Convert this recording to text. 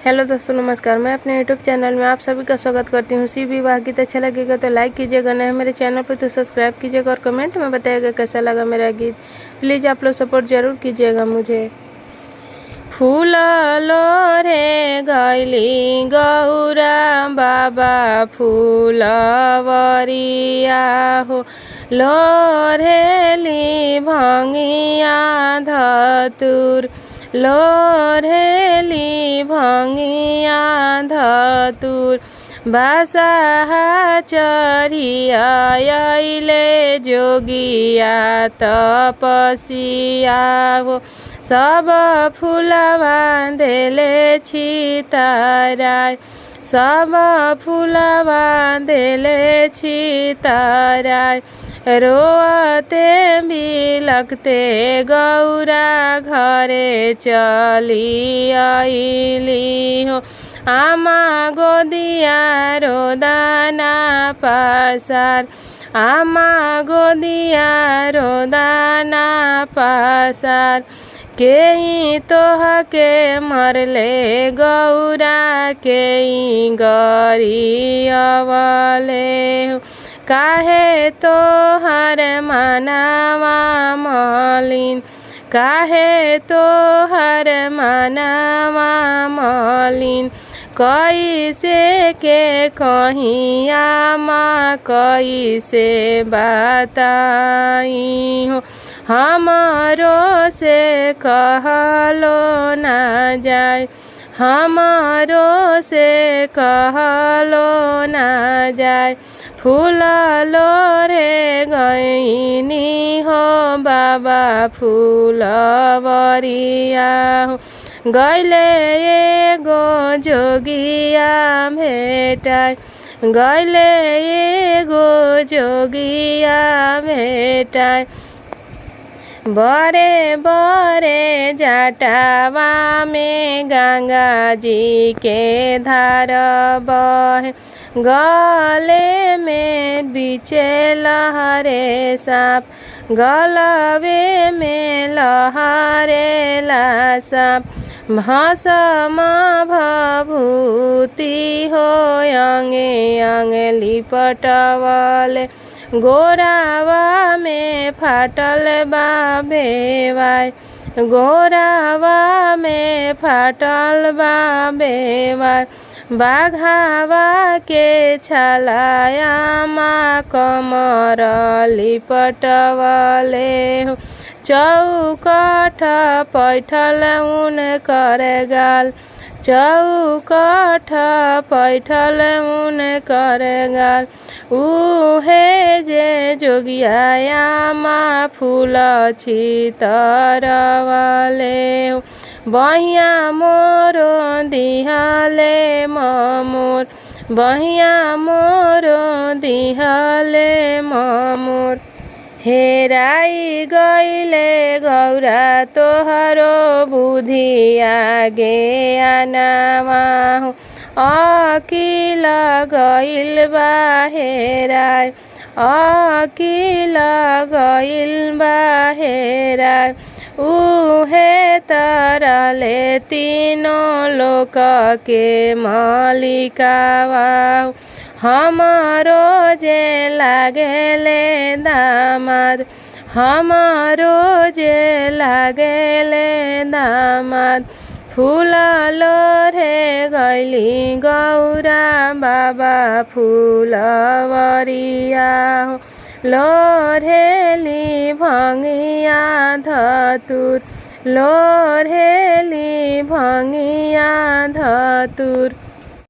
Hello दोस्तों, नमस्कार। मैं अपने यूट्यूब चैनल में आप सभी का स्वागत करती हूँ। शिव विवाह गीत अच्छा लगेगा तो लाइक कीजिएगा, नए मेरे चैनल पर तो सब्सक्राइब कीजिएगा और कमेंट में बताइएगा कैसा लगा मेरा गीत। प्लीज़ आप लोग सपोर्ट जरूर कीजिएगा मुझे। फूल रे गैली गौरा बाबा फूलवरिया हो, लोरेली भंगिया धतुर, लोरेली भंगिया धतुर, बासाहा चढ़िया अइले जोगिया तपसिया हो, सब फूलवा देले छितराय, सब फूलवा देले छितराय, रोते बिलखते गौरा घरे चली आइली हो, आमा गोदिया रोदाना पासार, आमा गोदिया रोदाना पासार, केई तोहके मरले गौरा केई गरियवले हो, काहे तोहर मनवा मलिन, काहे तोहर मनवा मलिन, कैसे के कहिया माँ कैसे बताई हो, हमारो से कहलो ना जाए, हमारो से कहलो ना जाए, फूललो रे गईनी हो बाबा फूलवरिया हो, गैले एगो जोगिया भेटाय, गैले एगो जोगिया भेटाय, बड़े बड़े जटावा में गंगा जी के धार बहे, गले में बीचे लहरे सांप, गलवे में लहरेला सांप, भस्म भभूति हो अंगे अंगे लिपटवले, गोरावा में फाटल बा बेवाय, गोरावा में फाटल बा बेवाय, बाघावा के छलाया माँ कमर लिपटवले हो, चौकठ पैठल उन कर गाल, चौकठ पैठल उन कर गाल, उहे जे जोगिया माँ फूल छितरवले हो, बहिया मोरो दिहले ममोर, बहिया मोरो दिहले ममोर, हेराई गईले गौरा तोहरो बुद्धि आगे आनावा हो, अकिल गईल बा हेराय, अकिल गईल बा हेराय, उहे तरले तीनों लोक के मालिकावा, हमारो जे लागेले दामाद, हमारो जे लागेले दामाद, फूललो रे गैली गौरा बाबा फूलवरिया हो, लोरेली भंगिया धतुर, लोरेली भंगिया धतुर।